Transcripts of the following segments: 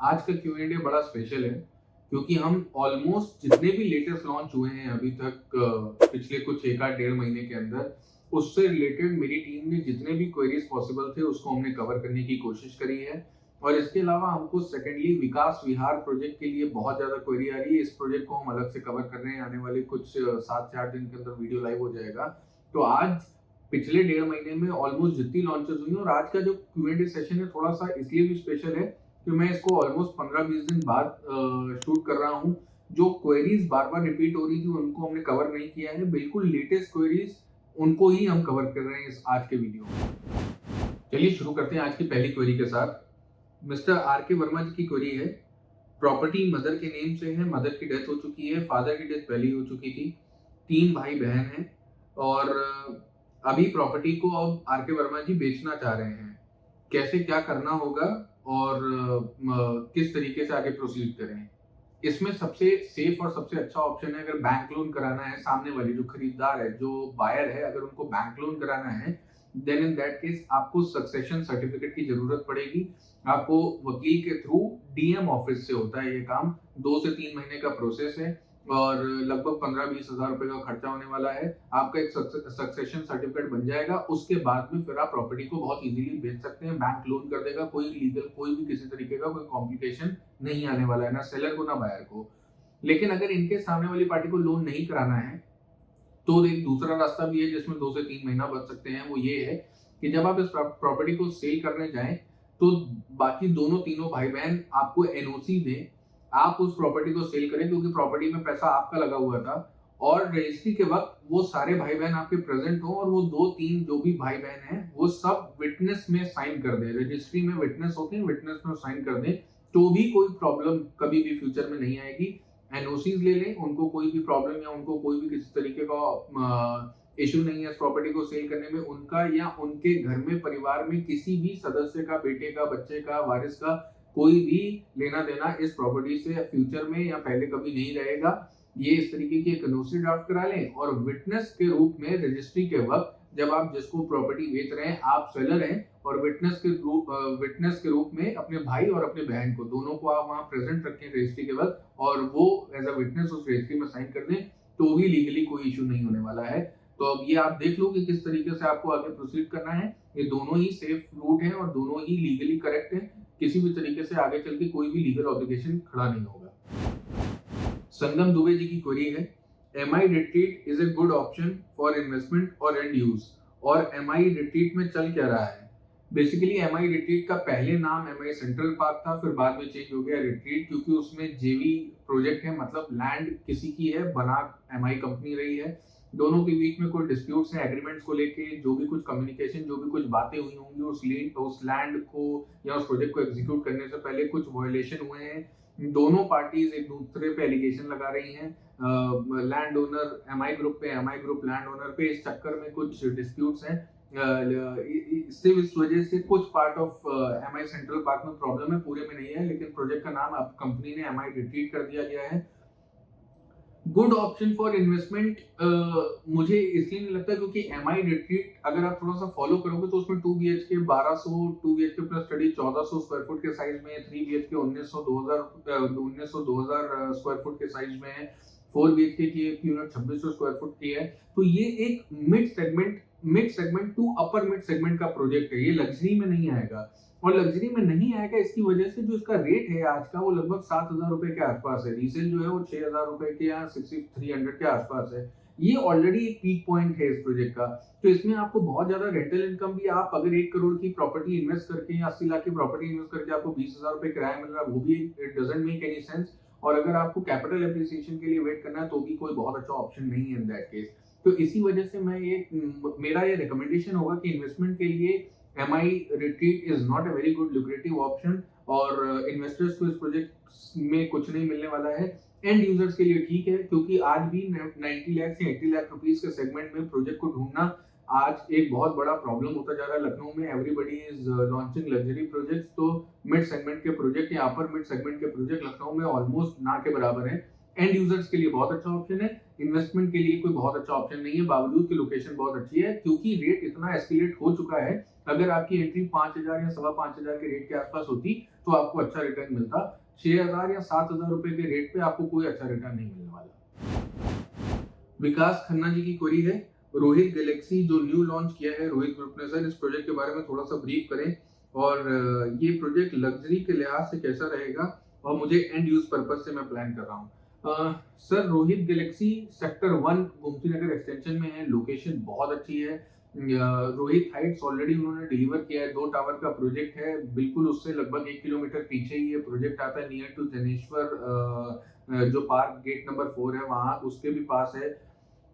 आज का Q&A बड़ा स्पेशल है क्योंकि हम ऑलमोस्ट जितने भी लेटेस्ट लॉन्च हुए हैं अभी तक पिछले कुछ एक आध डेढ़ महीने के अंदर उससे रिलेटेड मेरी टीम ने जितने भी क्वेरीज पॉसिबल थे उसको हमने कवर करने की कोशिश करी है। और इसके अलावा हमको सेकेंडली विकास विहार प्रोजेक्ट के लिए बहुत ज़्यादा क्वेरी आ रही है। इस प्रोजेक्ट को हम अलग से कवर कर रहे हैं, आने वाले कुछ 7 से 8 दिन के अंदर वीडियो लाइव हो जाएगा। तो आज पिछले डेढ़ महीने में ऑलमोस्ट जितनी लॉन्चेस हुई और आज का जो Q&A सेशन है थोड़ा सा इसलिए भी स्पेशल है कि मैं इसको ऑलमोस्ट 15-20 दिन बाद शूट कर रहा हूँ। जो क्वेरीज बार बार रिपीट हो रही थी उनको हमने कवर नहीं किया है, बिल्कुल लेटेस्ट क्वेरीज उनको ही हम कवर कर रहे हैं इस आज के वीडियो में। चलिए शुरू करते हैं आज की पहली क्वेरी के साथ। Mister R.K. वर्मा जी की क्वेरी है, प्रॉपर्टी मदर के नेम से है, मदर की डेथ हो चुकी है, फादर की डेथ पहले हो चुकी थी, 3 भाई बहन हैं और अभी प्रॉपर्टी को अब R.K. वर्मा जी बेचना चाह रहे हैं। कैसे क्या करना होगा और किस तरीके से आगे प्रोसीड करें। इसमें सबसे सेफ और सबसे अच्छा ऑप्शन है, अगर बैंक लोन कराना है, सामने वाले जो खरीदार है, जो बायर है, अगर उनको बैंक लोन कराना है देन इन दैट केस आपको सक्सेशन सर्टिफिकेट की जरूरत पड़ेगी। आपको वकील के थ्रू DM ऑफिस से होता है ये काम, 2 से 3 महीने का प्रोसेस है और लगभग 15-20 हजार रुपए का खर्चा होने वाला है। आपका एक सक्सेशन सर्टिफिकेट बन जाएगा, उसके बाद में फिर आप प्रॉपर्टी को बहुत इजीली बेच सकते हैं। बैंक लोन कर देगा, कोई लीगल कोई भी किसी तरीके का कोई कॉम्प्लिकेशन नहीं आने वाला है, ना सेलर को ना बायर को। लेकिन अगर इनके सामने वाली पार्टी को लोन नहीं कराना है तो एक दूसरा रास्ता भी है जिसमें 2 से 3 महीना बच सकते हैं। वो ये है कि जब आप इस प्रॉपर्टी को सेल करने जाएं तो बाकी दोनों तीनों भाई बहन आपको NOC दें, आप उस प्रॉपर्टी को सेल करें क्योंकि प्रॉपर्टी में पैसा आपका लगा हुआ था और रजिस्ट्री के वक्त वो सारे भाई बहन आपके प्रेजेंट हो और वो 2-3 जो भी भाई बहन हैं वो सब विटनेस में साइन कर दें। रजिस्ट्री में विटनेस होते हैं, विटनेस में साइन कर दें तो भी कोई प्रॉब्लम कभी भी फ्यूचर में नहीं आएगी। NOCs ले लें, उनको कोई भी प्रॉब्लम या उनको कोई भी किसी तरीके का इशू नहीं है इस प्रॉपर्टी को सेल करने में। उनका या उनके घर में परिवार में किसी भी सदस्य का, बेटे का, बच्चे का, वारिस का कोई भी लेना देना इस प्रॉपर्टी से फ्यूचर में या पहले कभी नहीं रहेगा। ये इस तरीके की एक NOC ड्राफ्ट करा लें और विटनेस के रूप में रजिस्ट्री के वक्त जब आप जिसको प्रॉपर्टी बेच रहे हैं आप सेलर हैं और विटनेस के रूप में अपने भाई और अपने बहन को दोनों को आप वहां प्रेजेंट रखें रजिस्ट्री के वक्त और वो एज अ विटनेस उस रजिस्ट्री में साइन कर दें तो भी लीगली कोई इशू नहीं होने वाला है। तो अब ये आप देख लो कि किस तरीके से आपको आगे प्रोसीड करना है। ये दोनों ही सेफ रूट है और दोनों ही लीगली करेक्ट है, किसी भी तरीके से आगे चल के कोई भी लीगल ऑब्लिगेशन खड़ा नहीं होगा। संगम दुबे जी की क्वेरी है, MI retreat is a good option for investment और एंड यूज, और MI रिट्रीट में चल क्या रहा है। बेसिकली MI रिट्रीट का पहले नाम MI सेंट्रल पार्क था, फिर बाद में चेंज हो गया रिट्रीट क्योंकि उसमें JV प्रोजेक्ट है, मतलब लैंड किसी की है, बना MI कंपनी रही है। दोनों के बीच में कोई डिस्प्यूट्स हैं एग्रीमेंट्स को लेके, जो भी कुछ कम्युनिकेशन, जो भी कुछ बातें हुई होंगी उस लैंड को या उस प्रोजेक्ट को एग्जीक्यूट करने से पहले कुछ वायलेशन हुए हैं। दोनों पार्टीज एक दूसरे पे एलिगेशन लगा रही हैं, लैंड ओनर MI ग्रुप पे, MI ग्रुप लैंड ओनर पे। इस चक्कर में कुछ डिस्प्यूट्स हैं, इस वजह से कुछ part of MI central park में प्रॉब्लम है, पूरे में नहीं है, लेकिन प्रोजेक्ट का नाम अब कंपनी ने MI रिट्रीट कर दिया गया है। गुड ऑप्शन फॉर इन्वेस्टमेंट मुझे इसलिए नहीं लगता क्योंकि MI रिट्रीट अगर आप थोड़ा सा फॉलो करोगे तो उसमें 2 BHK 1200, 2 BHK plus study 1400 square foot के साइज में, 3 BHK 1900-2000 स्क्वायर फुट के साइज में है, 4 BHK की एक यूनिट 2600 स्क्वायर फुट की है। तो ये एक mid segment to upper mid segment का प्रोजेक्ट है, ये लग्जरी में नहीं आएगा। और लग्जरी में नहीं आएगा इसकी वजह से जो इसका रेट है आज का वो लगभग 7,000 रुपए के आसपास है, रीसेल जो है वो 6,000 रुपए के या 6,300 के आसपास है। ये ऑलरेडी एक पीक पॉइंट है इस प्रोजेक्ट का, तो इसमें आपको बहुत ज्यादा रेंटल इनकम भी, आप अगर 1 करोड़ की प्रॉपर्टी इन्वेस्ट करके या 80 लाख की प्रॉपर्टी इन्वेस्ट करके आपको 20,000 रुपए किराया मिल रहा है, वो भी it doesn't make any sense. और अगर आपको कैपिटल एप्रिसिएशन के लिए वेट करना है तो भी कोई बहुत अच्छा ऑप्शन नहीं है इन दैट केस। तो इसी वजह से मेरा ये रिकमेंडेशन होगा कि इन्वेस्टमेंट के लिए MI retreat is not a very good lucrative option और इन्वेस्टर्स को इस प्रोजेक्ट में कुछ नहीं मिलने वाला है। एंड यूजर्स के लिए ठीक है क्योंकि आज भी 90 लाख से 80 लाख रुपीस के सेगमेंट में प्रोजेक्ट को ढूंढना आज एक बहुत बड़ा प्रॉब्लम होता जा रहा है। लखनऊ में everybody is launching luxury projects, तो मिड सेगमेंट के प्रोजेक्ट या अपर मिड सेगमेंट के प्रोजेक्ट लखनऊ में ऑलमोस्ट ना के बराबर है। एंड यूजर्स के लिए बहुत अच्छा ऑप्शन है, इन्वेस्टमेंट के लिए कोई बहुत अच्छा ऑप्शन नहीं है, बावजूद कि लोकेशन बहुत अच्छी है, क्योंकि रेट इतना एस्केलेट हो चुका है। अगर आपकी एंट्री 5,000 या 5,500 के रेट के आसपास होती तो आपको अच्छा रिटर्न मिलता। 6,000 या 7,000 रुपए के रेट पे आपको कोई अच्छा रिटर्न नहीं मिलने वाला। विकास खन्ना जी की क्वेरी है, रोहित गैलेक्सी जो न्यू लॉन्च किया है रोहित ग्रुप ने, सर इस प्रोजेक्ट के बारे में थोड़ा सा ब्रीफ करें और ये प्रोजेक्ट लग्जरी के लिहाज से कैसा रहेगा और मुझे एंड यूज पर्पज से मैं प्लान कर रहा हूँ। Sir Rohit galaxy sector 1 Gomti Nagar extension में है, लोकेशन बहुत अच्छी है। रोहित हाइट्स ऑलरेडी उन्होंने डिलीवर किया है, 2 टावर का प्रोजेक्ट है, बिल्कुल उससे लगभग 1 किलोमीटर पीछे ही ये प्रोजेक्ट आता है, नियर टू जनेश्वर जो पार्क गेट नंबर 4 है वहां उसके भी पास है।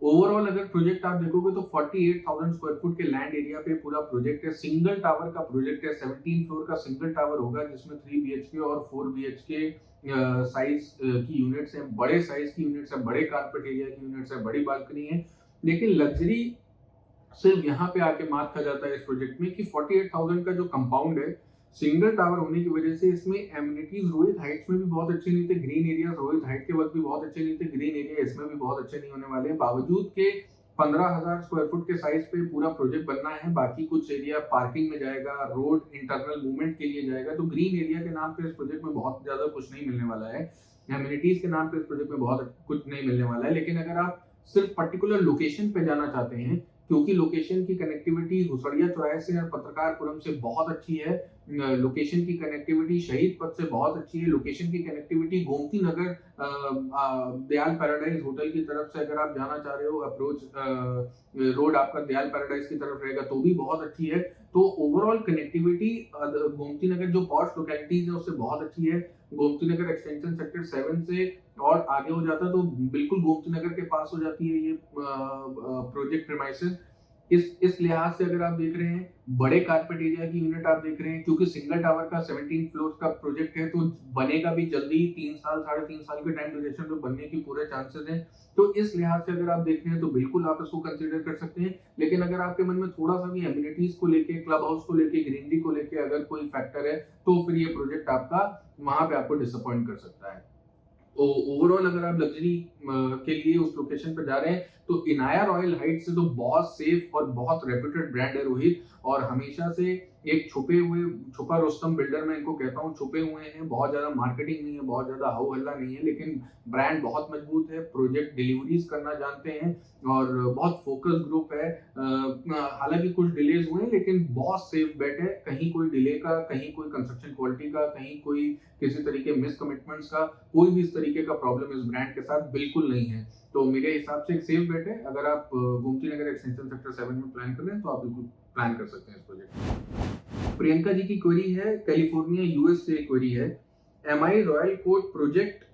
ओवरऑल अगर प्रोजेक्ट आप देखोगे तो 48,000 स्क्वायर फुट के लैंड एरिया पे पूरा प्रोजेक्ट है, सिंगल टावर का प्रोजेक्ट है, 17 फ्लोर का सिंगल टावर होगा जिसमें 3 BHK और 4 BHK साइज की यूनिट्स हैं, बड़े साइज की यूनिट्स है, बड़े कारपेट एरिया की यूनिट्स है, बड़ी बालकनी है। लेकिन लग्जरी सिर्फ यहाँ पे आके मार खा जाता है इस प्रोजेक्ट में कि 48,000 का जो कंपाउंड है, सिंगल टावर होने की वजह से इसमें एमिनिटीज रोहित हाइट्स में भी बहुत अच्छे नहीं थे, ग्रीन एरिया रोहित हाइट के वक्त भी बहुत अच्छे नहीं थे, ग्रीन एरिया इसमें भी बहुत अच्छे नहीं होने वाले हैं, बावजूद के 15,000 स्क्वायर फुट के साइज पे पूरा प्रोजेक्ट बनना है। बाकी कुछ एरिया पार्किंग में जाएगा, रोड इंटरनल मूवमेंट के लिए जाएगा, तो ग्रीन एरिया के नाम पे इस प्रोजेक्ट में बहुत ज्यादा कुछ नहीं मिलने वाला है, एमिनिटीज के नाम पे इस प्रोजेक्ट में बहुत कुछ नहीं मिलने वाला है। लेकिन अगर आप सिर्फ पर्टिकुलर लोकेशन पे जाना चाहते हैं, क्योंकि लोकेशन की कनेक्टिविटी हुसड़िया चौराहे से और पत्रकारपुरम से बहुत अच्छी है, लोकेशन की कनेक्टिविटी शहीद पथ से बहुत अच्छी है, लोकेशन की connectivity Gomti Nagar Dayal paradise hotel की तरफ से अगर आप जाना चाह रहे हो, अप्रोच रोड आपका दयाल पैराडाइज की तरफ रहेगा तो भी बहुत अच्छी है। तो ओवरऑल कनेक्टिविटी गोमती नगर जो पॉश लोकेलिटीज है उससे बहुत अच्छी है। गोमती नगर एक्सटेंशन सेक्टर 7 से और आगे हो जाता तो बिल्कुल गोमती नगर के पास हो जाती है ये प्रोजेक्ट प्रीमाइसेस। इस लिहाज से अगर आप देख रहे हैं, बड़े कारपेट एरिया की यूनिट आप देख रहे हैं, क्योंकि सिंगल टावर का 17 फ्लोर का प्रोजेक्ट है तो बनेगा भी जल्दी, 3 साल 3.5 साल के टाइम ड्यूरेशन में बनने की पूरे चांसेस हैं। तो इस लिहाज से अगर आप देख रहे हैं तो बिल्कुल आप इसको कंसीडर कर सकते हैं। लेकिन अगर आपके मन में थोड़ा सा भी एमिनिटीज को लेके, क्लब हाउस को लेके, ग्रीनरी को लेके अगर कोई फैक्टर है तो फिर ये प्रोजेक्ट आपका वहां पे आपको डिसअपॉइंट कर सकता है। तो ओवरऑल अगर आप लग्जरी के लिए उस लोकेशन पर जा रहे हैं तो इनाया रॉयल हाइट से तो बहुत सेफ और बहुत रेप्यूटेड ब्रांड है रोहित, और हमेशा से एक छुपा रुस्तम बिल्डर मैं इनको कहता हूँ, छुपे हुए हैं, बहुत ज्यादा मार्केटिंग नहीं है, बहुत ज्यादा हाउ हल्ला नहीं है, लेकिन ब्रांड बहुत मजबूत है, प्रोजेक्ट डिलीवरीज करना जानते हैं और बहुत फोकस ग्रुप है। हालांकि कुछ डिलेज हुए लेकिन बहुत सेफ बेट है, कहीं कोई डिले का, कहीं कोई कंस्ट्रक्शन क्वालिटी का, कहीं कोई किसी तरीके मिस कमिटमेंट्स का, कोई भी इस तरीके का प्रॉब्लम इस ब्रांड के साथ बिल्कुल नहीं है। तो मेरे हिसाब से एक सेफ बेट है। अगर आप गोमती नगर एक्सटेंशन सेक्टर 7 में प्लान कर रहे हैं तो आप बिल्कुल प्लान कर सकते हैं इस प्रोजेक्ट। प्रियंका जी की क्वेरी है, कैलिफोर्निया यूएस से क्वेरी है, एमआई रॉयल कोर्ट प्रोजेक्ट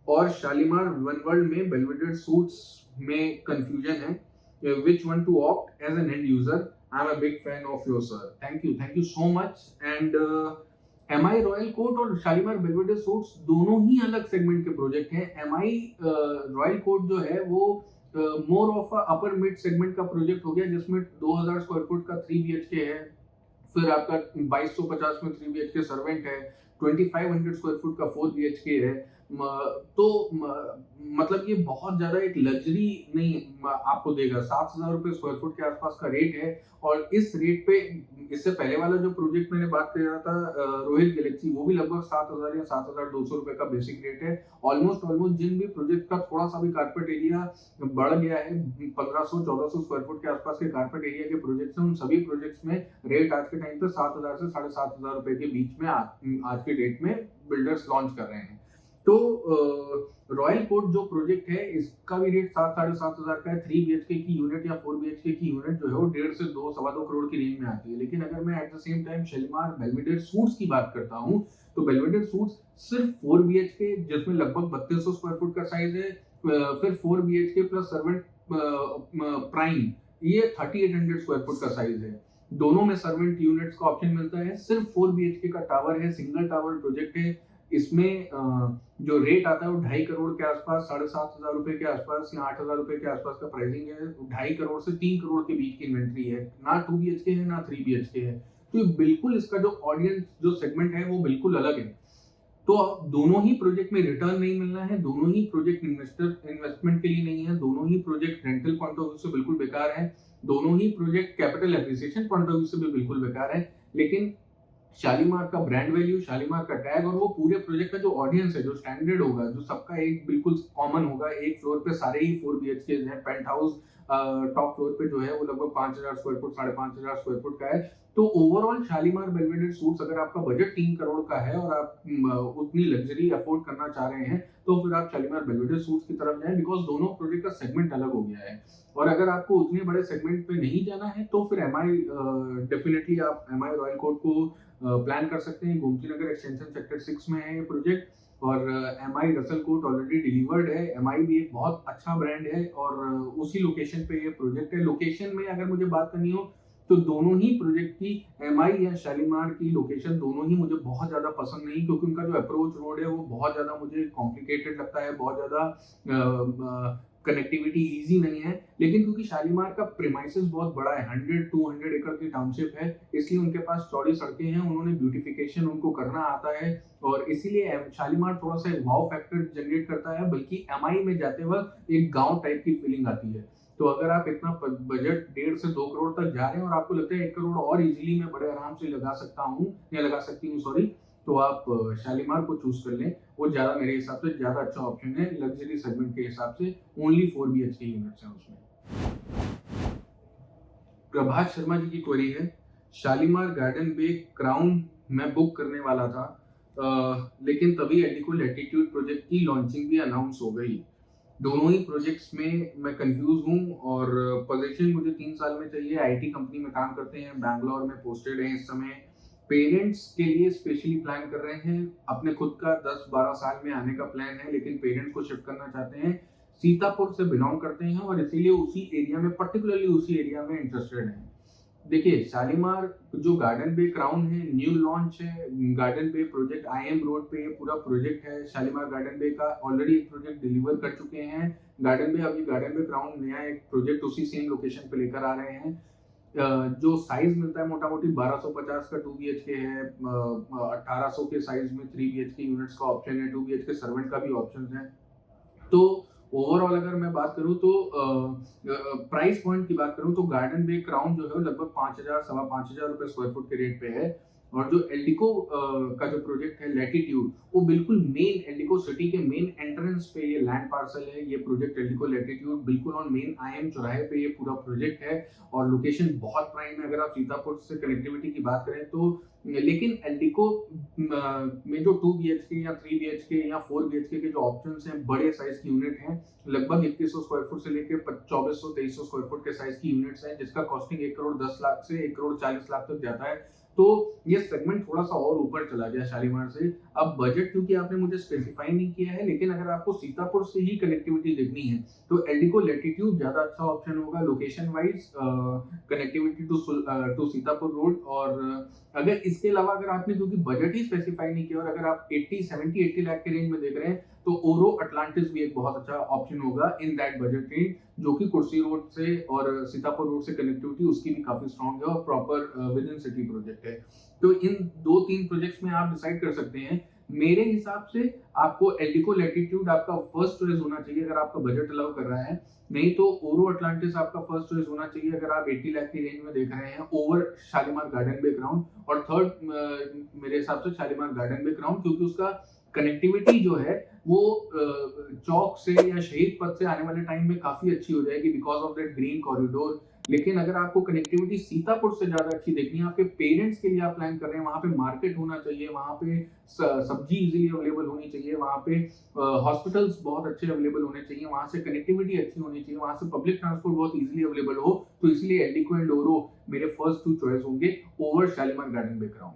और शालीमार वन वर्ल्ड में बेलवेडेर सूट्स में कंफ्यूजन है, which one to opt as an end user? I'm a big fan of yours, sir. Thank you so much. And MI royal court और Shalimar Belvedere suits दोनों ही अलग segment के project हैं। MI royal court जो है वो more of upper mid segment का project हो गया, जिसमें 2,000 स्क्वायर फुट का 3 BHK है, फिर आपका 2,250 में 3 BHK सर्वेंट है, 2,500 स्क्वायर फुट का 4 BHK है। तो मतलब ये बहुत ज्यादा एक लग्जरी नहीं आपको देगा, 7,000 रुपए स्क्वायर फुट के आसपास का रेट है। और इस रेट पे इससे पहले वाला जो प्रोजेक्ट मैंने बात कर रहा था रोहित गैलेक्सी, वो भी लगभग 7,000 या 7,200 रुपए का बेसिक रेट है। ऑलमोस्ट जिन भी प्रोजेक्ट का थोड़ा सा भी कारपेट एरिया बढ़ गया है, 1,500-1,400 स्क्वायर फुट के आसपास के कारपेट एरिया के प्रोजेक्ट्स हैं, उन सभी प्रोजेक्ट्स में रेट आज के टाइम पे 7,000 से 7,500 रुपए के बीच में आज के डेट में बिल्डर्स लॉन्च कर रहे हैं। तो रॉयल कोर्ट जो प्रोजेक्ट है इसका भी रेट 7,500 का है। 3 BHK की यूनिट या 4 BHK की यूनिट जो है वो 1.5 से 2 करोड़ की रेंज में आती है। लेकिन अगर मैं at the same time Shalimar Belvedere Suites की बात करता हूँ तो बेलवेडेर सूट्स सिर्फ 4 BHK जिसमें लगभग 3,200 स्क्वायर फुट का साइज है, फिर 4 BHK प्लस सर्वेंट प्राइम, ये 3,800 स्क्वायर फुट का साइज है। दोनों में सर्वेंट यूनिट्स का ऑप्शन मिलता है। सिर्फ 4 BHK का टावर है, सिंगल टावर प्रोजेक्ट है। इसमें जो रेट आता है वो 2.5 करोड़ के आसपास, 7,500 रुपए के आसपास या 8,000 रुपए के आसपास का प्राइसिंग है। 2.5 करोड़ से 3 करोड़ के बीच की इन्वेंट्री है, ना 2 BHK है ना 3 BHK है। तो बिल्कुल इसका जो ऑडियंस जो सेगमेंट है वो बिल्कुल अलग है। तो दोनों ही प्रोजेक्ट में रिटर्न नहीं मिलना है, दोनों ही प्रोजेक्ट इन्वेस्टमेंट के लिए नहीं है, दोनों ही project rental point of view से बिल्कुल बेकार है, दोनों ही project capital appreciation point of view से भी बिल्कुल बेकार है। लेकिन शालीमार का ब्रांड वैल्यू, शालीमार का टैग और वो पूरे प्रोजेक्ट का जो ऑडियंस है, जो स्टैंडर्ड होगा, जो सबका एक बिल्कुल कॉमन होगा, एक फ्लोर पे सारे ही 4 बीएचके हैं, पेंट हाउस टॉप फ्लोर पे जो है वो लगभग 5000 स्क्वायर फुट, 5500 स्क्वायर फुट का है। तो ओवरऑल शालीमार बेलवेडेर सूट्स, अगर आपका बजट 3 करोड़ का है और आप उतनी लग्जरी अफोर्ड करना चाह रहे हैं, तो फिर आप शालीमार बेलवेडेर सूट्स की तरफ जाएं, बिकॉज दोनों प्रोजेक्ट का सेगमेंट अलग हो गया है। और अगर आपको उतने बड़े सेगमेंट पे नहीं जाना है, तो फिर डेफिनेटली आप एमआई रॉयल कोर्ट को प्लान कर सकते हैं। गोमती नगर एक्सटेंशन सेक्टर 6 में है ये प्रोजेक्ट, और MI Russell court already delivered है। एमआई भी एक बहुत अच्छा ब्रांड है और उसी लोकेशन पे ये प्रोजेक्ट है। लोकेशन में अगर मुझे बात करनी हो तो दोनों ही प्रोजेक्ट की, एमआई या शालीमार की लोकेशन दोनों ही मुझे बहुत ज़्यादा पसंद नहीं, क्योंकि उनका जो अप्रोच रोड है वो बहुत ज़्यादा मुझे कॉम्प्लिकेटेड लगता है, बहुत ज़्यादा कनेक्टिविटी ईजी नहीं है। लेकिन क्योंकि शालीमार का प्रीमाइसेस बहुत बड़ा है, 100-200 एकड़ की टाउनशिप है, इसलिए उनके पास चौड़ी सड़कें हैं, उन्होंने ब्यूटिफिकेशन उनको करना आता है, और इसीलिए शालीमार थोड़ा सा एक वाव फैक्टर जनरेट करता है, बल्कि एमआई में जाते वक्त एक गांव टाइप की फीलिंग आती है। तो अगर आप इतना बजट 1.5 से 2 करोड़ तक जा रहे हैं और आपको लगता है 1 करोड़ और इजीली मैं बड़े आराम से लगा सकता हूँ या लगा सकती हूँ, सॉरी, तो आप शालीमार को चूज कर लें। वो ज़्यादा, मेरे हिसाब से ज़्यादा अच्छा ऑप्शन है लग्जरी सेगमेंट के हिसाब से। ओनली 4 बीएचके यूनिट्स हैं उसमें। प्रभात शर्मा जी की क्वेरी है, शालीमार गार्डन बे क्राउन मैं बुक करने वाला था, लेकिन तभी एलिको लैटिट्यूड प्रोजेक्ट की लॉन्चिंग भी अनाउंस हो गई। दोनों ही प्रोजेक्ट्स में मैं कंफ्यूज हूँ, और पोजीशन मुझे 3 साल में चाहिए। आईटी कंपनी में काम करते हैं, बैंगलोर में पोस्टेड हैं इस समय। पेरेंट्स के लिए स्पेशली प्लान कर रहे हैं, अपने खुद का 10-12 साल में आने का प्लान है, लेकिन पेरेंट्स को शिफ्ट करना चाहते हैं। सीतापुर से बिलोंग करते हैं और इसीलिए उसी एरिया में, पर्टिकुलरली उसी एरिया में इंटरेस्टेड हैं। देखिए, शालीमार जो गार्डन बे क्राउन है, न्यू लॉन्च है। गार्डन बे प्रोजेक्ट आईएम रोड पे ये पूरा प्रोजेक्ट है शालीमार गार्डन बे का। ऑलरेडी एक प्रोजेक्ट डिलीवर कर चुके हैं गार्डन बे। अभी गार्डन बे क्राउन नया एक प्रोजेक्ट उसी सेम लोकेशन पे लेकर आ रहे हैं। जो साइज मिलता है मोटा मोटी 1250 का 2 बीएचके है, 1800 के साइज में 3 बीएचके यूनिट्स का ऑप्शन है, 2 बीएचके सर्वेंट का भी ऑप्शन है। तो ओवरऑल अगर मैं बात करूं तो प्राइस पॉइंट की बात करूं तो गार्डन बे क्राउन जो है वो लगभग 5000 सवा 5000 रुपए स्क्वायर फुट के रेट पे है। और जो एल्डिको का जो प्रोजेक्ट है लैटिट्यूड, वो बिल्कुल मेन एल्डिको सिटी के मेन एंट्रेंस पे ये लैंड पार्सल है। ये प्रोजेक्ट एल्डिको लैटिट्यूड बिल्कुल ऑन मेन आईएम चौराहे पे ये पूरा प्रोजेक्ट है, और लोकेशन बहुत प्राइम है अगर आप सीतापुर से कनेक्टिविटी की बात करें तो। लेकिन एल्डिको में जो 2 बीएचके या 3 बीएचके या 4 बीएचके के जो ऑप्शंस हैं, बड़े साइज की यूनिट हैं, लगभग 2100 स्क्वायर फुट से लेकर 2400-2300 स्क्वायर फुट के साइज की यूनिट्स हैं, जिसका कॉस्टिंग 1 करोड़ 10 लाख से 1 करोड़ 40 लाख तक जाता है। तो ये सेगमेंट थोड़ा सा और ऊपर चला गया शालीमार से। अब बजट क्योंकि आपने मुझे स्पेसिफाई नहीं किया है, लेकिन अगर आपको सीतापुर से ही कनेक्टिविटी देखनी है तो एल्डिको लैटिट्यूड ज्यादा अच्छा ऑप्शन होगा location wise, connectivity to Sitapur road. और अगर इसके अलावा अगर आपने क्योंकि बजट ही स्पेसिफाई नहीं किया और अगर आप 80 लाख के रेंज में देख रहे हैं, तो ओरो अटलांटिस भी एक बहुत अच्छा ऑप्शन होगा इन दैट बजट रेंज, जो कि कुर्सी रोड से और सीतापुर रोड से कनेक्टिविटी उसकी भी काफी स्ट्रॉन्ग है और proper with in city project है। तो इन 2-3 प्रोजेक्ट्स में आप डिसाइड कर सकते हैं। मेरे हिसाब से आपको एल्डिको लैटिट्यूड आपका फर्स्ट चॉइस होना चाहिए अगर आपका बजट अलाउ कर रहा है, नहीं तो ओरो अटलांटिस आपका फर्स्ट चॉइस होना चाहिए अगर आप 80 लाख की रेंज में देख रहे हैं, ओवर शालीमार गार्डन बे क्राउन। और थर्ड मेरे हिसाब से शालीमार गार्डन बे क्राउन, क्योंकि उसका कनेक्टिविटी जो है वो चौक से या शहीद पथ से आने वाले टाइम में काफी अच्छी हो जाएगी because of that green corridor. लेकिन अगर आपको कनेक्टिविटी सीतापुर से ज्यादा अच्छी देखनी है, आपके पेरेंट्स के लिए आप प्लान कर रहे हैं, वहां पे मार्केट होना चाहिए, वहां पे सब्जी इजीली अवेलेबल होनी चाहिए, वहां पे हॉस्पिटल्स बहुत अच्छे अवेलेबल होने चाहिए, वहां से कनेक्टिविटी अच्छी होनी चाहिए, वहां से पब्लिक ट्रांसपोर्ट बहुत इजीली अवेलेबल हो, तो इसलिए एल्डिको एंड ओरो मेरे फर्स्ट 2 चॉइस होंगे ओवर शालीमार गार्डन बे क्राउन।